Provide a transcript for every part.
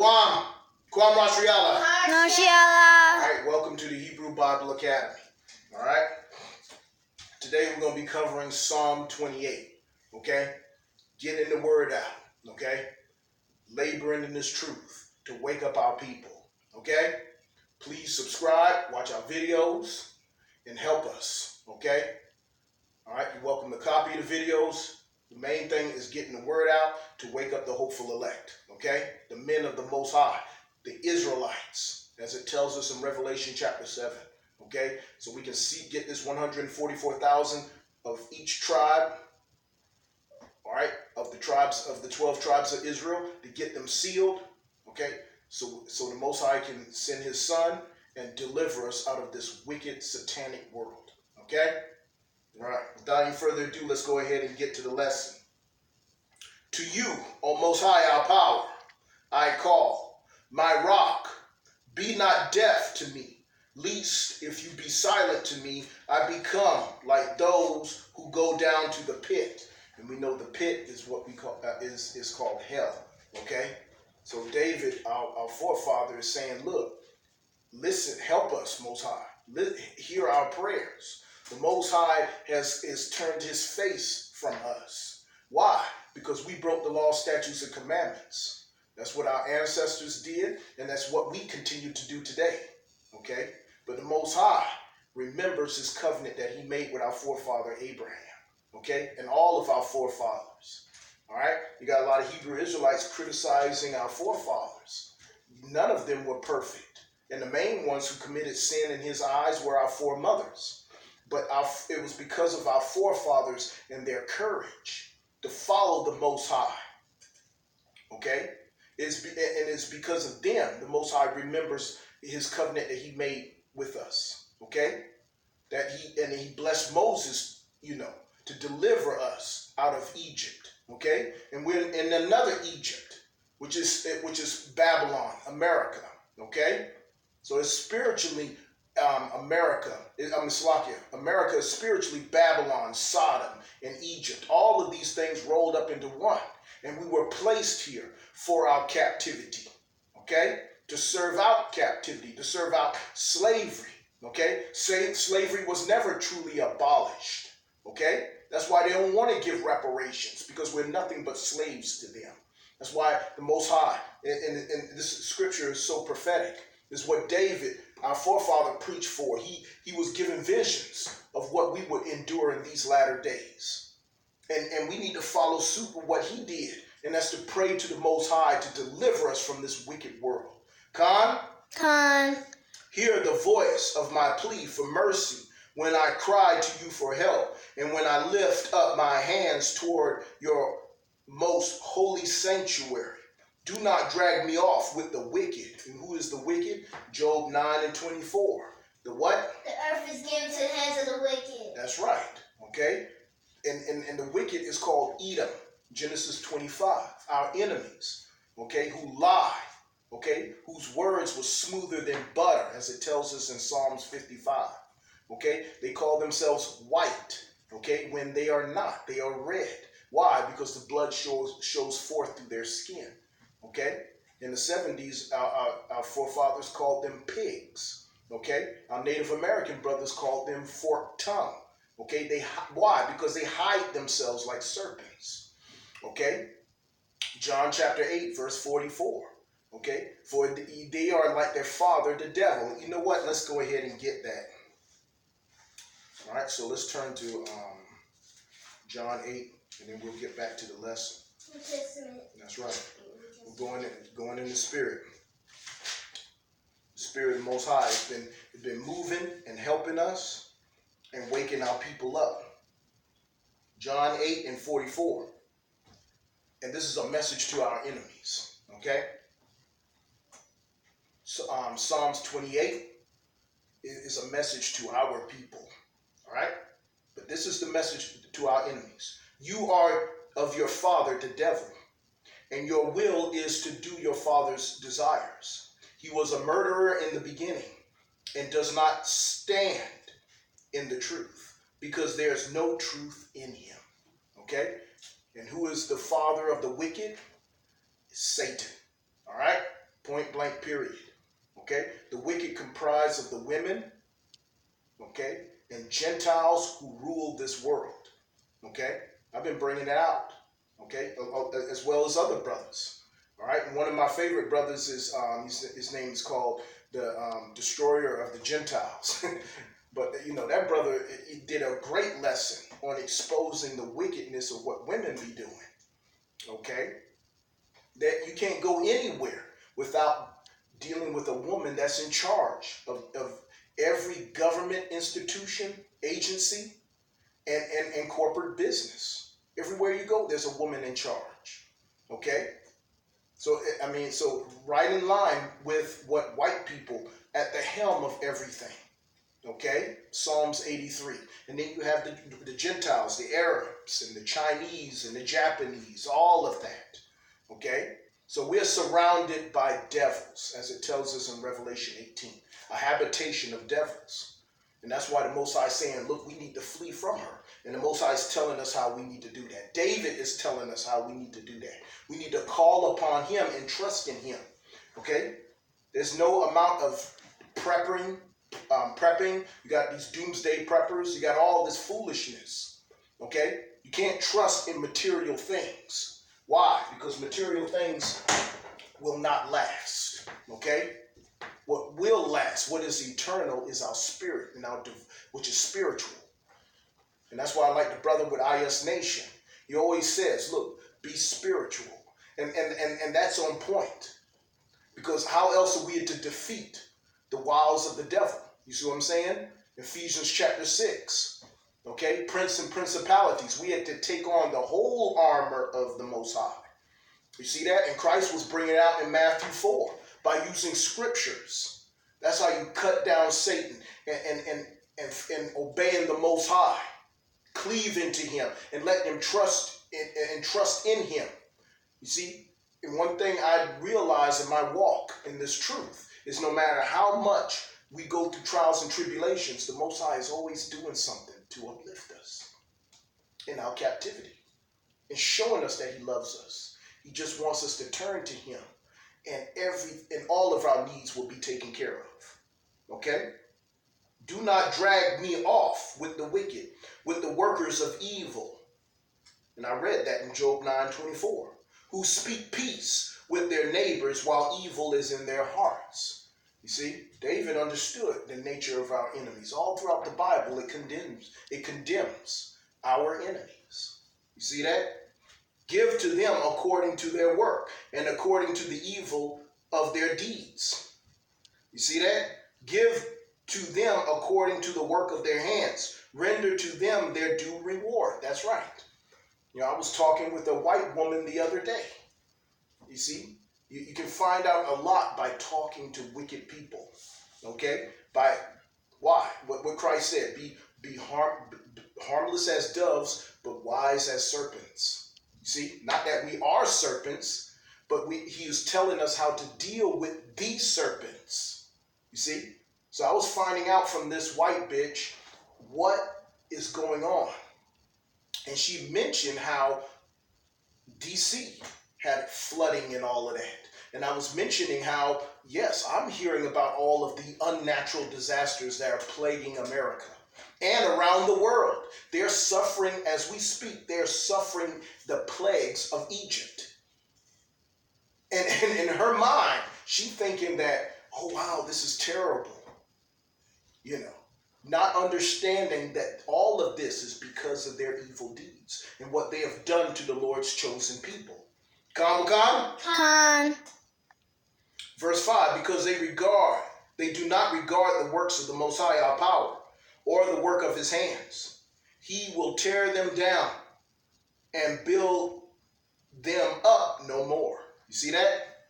Shalom. Kwam Rasriala. No, All right, welcome to the Hebrew Bible Academy. All right. Today we're going to be covering Psalm 28. Okay. Getting the word out. Okay. Laboring in this truth to wake up our people. Okay. Please subscribe, watch our videos, and help us. Okay. All right. You're welcome to copy the videos. The main thing is getting the word out to wake up the hopeful elect. Okay. The men of the Most High. The Israelites, as it tells us in Revelation chapter 7. Okay, so we can get this 144,000 of each tribe, all right, of the tribes of the 12 tribes of Israel, to get them sealed. Okay, so the Most High can send His Son and deliver us out of this wicked satanic world. Okay, all right. Without any further ado, let's go ahead and get to the lesson. To you, O Most High, our power, I call. My rock, be not deaf to me, lest if you be silent to me, I become like those who go down to the pit. And we know the pit is what we call is called hell. Okay, so David, our forefather, is saying, look, listen, help us, Most High. Hear our prayers. The Most High has turned His face from us. Why? Because we broke the law, statutes, and commandments. That's what our ancestors did, and that's what we continue to do today, okay? But the Most High remembers His covenant that He made with our forefather Abraham, okay? And all of our forefathers, all right? You got a lot of Hebrew Israelites criticizing our forefathers. None of them were perfect, and the main ones who committed sin in His eyes were our foremothers. But it was because of our forefathers and their courage to follow the Most High, okay? It's because of them the Most High remembers His covenant that He made with us. Okay, that He blessed Moses, to deliver us out of Egypt. Okay, and we're in another Egypt, which is Babylon, America. Okay, so it's spiritually America. America is spiritually Babylon, Sodom, and Egypt. All of these things rolled up into one. And we were placed here for our captivity, okay? To serve out captivity, to serve out slavery, okay? Slavery was never truly abolished, okay? That's why they don't want to give reparations, because we're nothing but slaves to them. That's why the Most High, and this scripture is so prophetic, is what David, our forefather, preached for. He was given visions of what we would endure in these latter days. And we need to follow suit with what he did. And that's to pray to the Most High to deliver us from this wicked world. Khan, hear the voice of my plea for mercy when I cry to you for help, and when I lift up my hands toward your most holy sanctuary. Do not drag me off with the wicked. And who is the wicked? Job 9:24. The what? The earth is given to the hands of the wicked. That's right. Okay. And the wicked is called Edom, Genesis 25, our enemies, okay, who lie, okay, whose words were smoother than butter, as it tells us in Psalms 55, okay. They call themselves white, okay, when they are not. They are red. Why? Because the blood shows forth through their skin, okay. In the 70s, our forefathers called them pigs, okay. Our Native American brothers called them forked tongue. Okay, why? Because they hide themselves like serpents. Okay, John chapter 8, verse 44. Okay, for they are like their father, the devil. You know what? Let's go ahead and get that. All right, so let's turn to John 8, and then we'll get back to the lesson. That's right. We're going in the Spirit. The Spirit of the Most High has been moving and helping us and waking our people up. John 8:44. And this is a message to our enemies. Okay? So, Psalms 28 is a message to our people. All right? But this is the message to our enemies. You are of your father, the devil, and your will is to do your father's desires. He was a murderer in the beginning and does not stand in the truth, because there's no truth in him. Okay? And who is the father of the wicked? Satan. All right? Point blank period. Okay? The wicked comprise of the women, okay, and Gentiles who rule this world. Okay? I've been bringing it out. Okay? As well as other brothers. All right? And one of my favorite brothers is, his name is called the Destroyer of the Gentiles. But, that brother, he did a great lesson on exposing the wickedness of what women be doing. Okay? That you can't go anywhere without dealing with a woman that's in charge of every government institution, agency, and corporate business. Everywhere you go, there's a woman in charge. Okay? So right in line with what white people at the helm of everything. Okay? Psalms 83. And then you have the Gentiles, the Arabs, and the Chinese, and the Japanese, all of that. Okay? So we're surrounded by devils, as it tells us in Revelation 18. A habitation of devils. And that's why the Most High is saying, look, we need to flee from her. And the Most High is telling us how we need to do that. David is telling us how we need to do that. We need to call upon him and trust in him. Okay? There's no amount of prepping. You got these doomsday preppers. You got all this foolishness. Okay? You can't trust in material things. Why? Because material things will not last. Okay? What will last, what is eternal, is our spirit, and which is spiritual. And that's why I like the brother with IS Nation. He always says, look, be spiritual. And that's on point. Because how else are we to defeat the wiles of the devil? You see what I'm saying? Ephesians chapter 6. Okay? Prince and principalities. We had to take on the whole armor of the Most High. You see that? And Christ was bringing it out in Matthew 4 by using scriptures. That's how you cut down Satan and obeying the Most High. Cleave into him and let him trust in him. You see, and one thing I realize in my walk in this truth is no matter how much we go through trials and tribulations, the Most High is always doing something to uplift us in our captivity and showing us that he loves us. He just wants us to turn to him, and all of our needs will be taken care of. Okay? Do not drag me off with the wicked, with the workers of evil. And I read that in Job 9:24. Who speak peace with their neighbors while evil is in their hearts. You see, David understood the nature of our enemies. All throughout the Bible, it condemns our enemies. You see that? Give to them according to their work and according to the evil of their deeds. You see that? Give to them according to the work of their hands. Render to them their due reward. That's right. I was talking with a white woman the other day. You see, you can find out a lot by talking to wicked people. Okay? Why? What Christ said, be harmless as doves, but wise as serpents. You see, not that we are serpents, but he is telling us how to deal with these serpents. You see? So I was finding out from this white bitch what is going on. And she mentioned how DC had flooding and all of that. And I was mentioning how, yes, I'm hearing about all of the unnatural disasters that are plaguing America and around the world. They're suffering, as we speak, they're suffering the plagues of Egypt. And in her mind, she's thinking that, oh, wow, this is terrible. Not understanding that all of this is because of their evil deeds and what they have done to the Lord's chosen people. Come. Verse 5, because they do not regard the works of the Most High, our power, or the work of his hands. He will tear them down and build them up no more. You see that?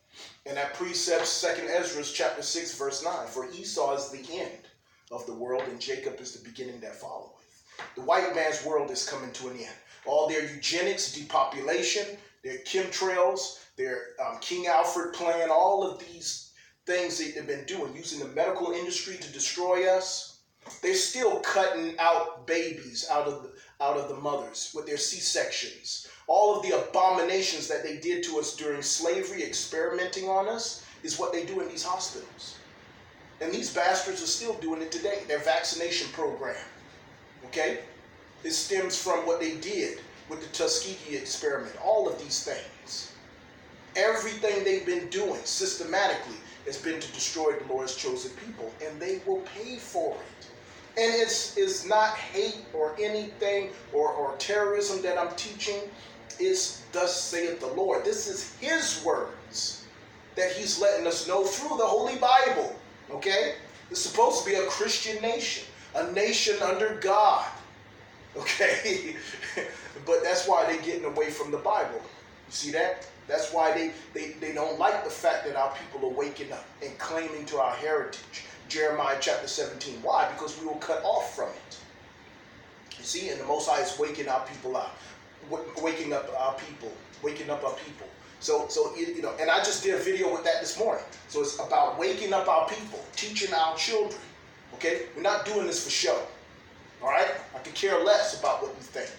And that precepts 2 Ezra chapter 6, verse 9. For Esau is the end of the world, and Jacob is the beginning that followeth. The white man's world is coming to an end. All their eugenics, depopulation, their chemtrails, their King Alfred plan, all of these things that they've been doing, using the medical industry to destroy us. They're still cutting out babies out of the mothers with their C-sections. All of the abominations that they did to us during slavery, experimenting on us, is what they do in these hospitals. And these bastards are still doing it today. Their vaccination program, okay? It stems from what they did with the Tuskegee experiment, all of these things. Everything they've been doing systematically has been to destroy the Lord's chosen people, and they will pay for it. And it's not hate or anything or terrorism that I'm teaching. It's thus saith the Lord. This is his words that he's letting us know through the Holy Bible. Okay? It's supposed to be a Christian nation, a nation under God. Okay? But that's why they're getting away from the Bible. You see that? That's why they don't like the fact that our people are waking up and claiming to our heritage. Jeremiah chapter 17. Why? Because we were cut off from it. You see, and the Most High is waking our people up. Waking up our people. Waking up our people. So you know, and I just did a video with that this morning. So it's about waking up our people, teaching our children. Okay? We're not doing this for show. All right? I could care less about what you think.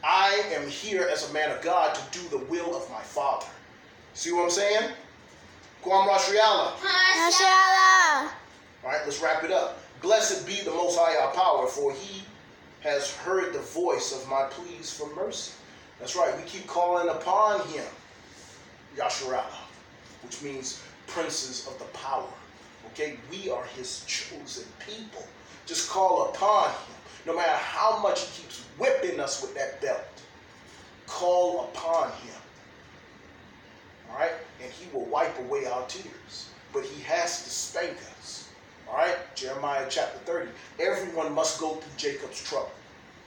I am here as a man of God to do the will of my Father. See what I'm saying? Kwam Rashiala. All right, let's wrap it up. Blessed be the Most High our power, for he has heard the voice of my pleas for mercy. That's right, we keep calling upon him, Yasharala, which means princes of the power. Okay, we are his chosen people. Just call upon him. No matter how much he keeps whipping us with that belt, call upon him. All right, and he will wipe away our tears. But he has to spank us. All right, Jeremiah chapter 30. Everyone must go through Jacob's trouble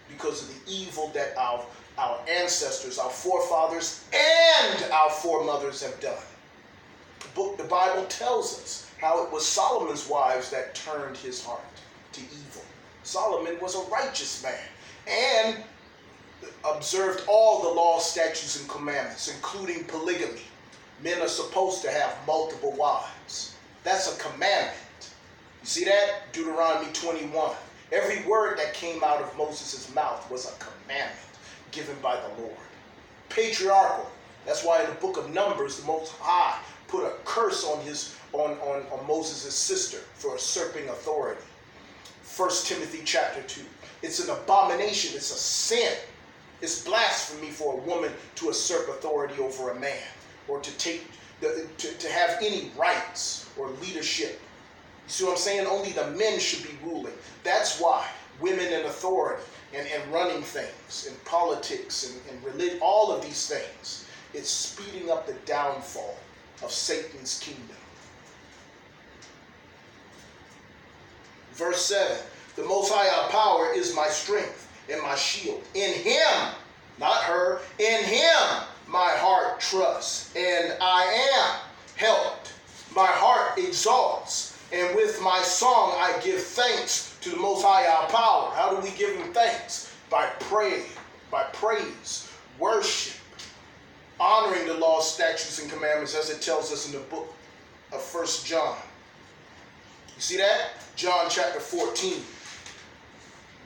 because of the evil that our ancestors, our forefathers, and our foremothers have done. The Bible tells us how it was Solomon's wives that turned his heart to evil. Solomon was a righteous man and observed all the laws, statutes, and commandments, including polygamy. Men are supposed to have multiple wives. That's a commandment. You see that? Deuteronomy 21. Every word that came out of Moses' mouth was a commandment given by the Lord. Patriarchal. That's why in the book of Numbers, the Most High put a curse on Moses' sister for usurping authority. 1 Timothy chapter 2. It's an abomination. It's a sin. It's blasphemy for a woman to usurp authority over a man or to have any rights or leadership. You see what I'm saying? Only the men should be ruling. That's why women in authority and running things and politics and religion, all of these things, it's speeding up the downfall of Satan's kingdom. Verse 7, the Most High our power is my strength and my shield. In him, not her, in him my heart trusts, and I am helped. My heart exalts, and with my song I give thanks to the Most High our power. How do we give him thanks? By praise, worship, honoring the laws, statutes, and commandments as it tells us in the book of 1 John. You see that? John chapter 14.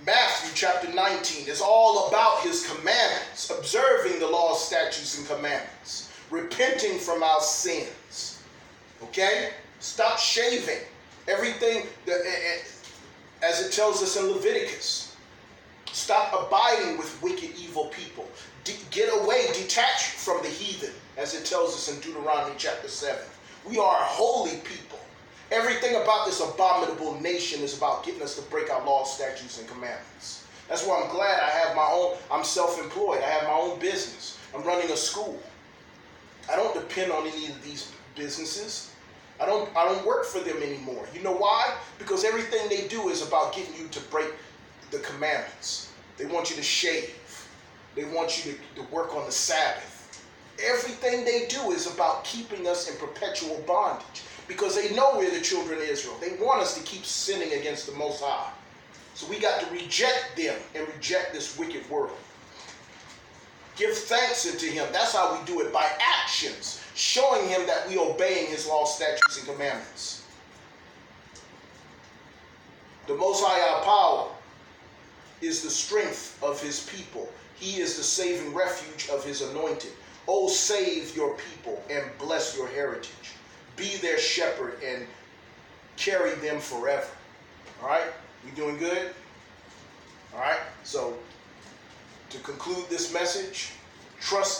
Matthew chapter 19 is all about his commandments, observing the laws, statutes, and commandments, repenting from our sins. Okay? Stop shaving. Everything, as it tells us in Leviticus. Stop abiding with wicked, evil people. Get away, detach from the heathen, as it tells us in Deuteronomy chapter 7. We are a holy people. Everything about this abominable nation is about getting us to break our laws, statutes, and commandments. That's why I'm glad I have my own, I'm self-employed. I have my own business. I'm running a school. I don't depend on any of these businesses. I don't work for them anymore. You know why? Because everything they do is about getting you to break the commandments. They want you to shave. They want you to work on the Sabbath. Everything they do is about keeping us in perpetual bondage. Because they know we're the children of Israel. They want us to keep sinning against the Most High. So we got to reject them and reject this wicked world. Give thanks unto him. That's how we do it, by actions. Showing him that we obeying his laws, statutes, and commandments. The Most High our power is the strength of his people. He is the saving refuge of his anointed. Oh, save your people and bless your heritage. be their shepherd and carry them forever. All right? We doing good? All right? So, to conclude this message, trust in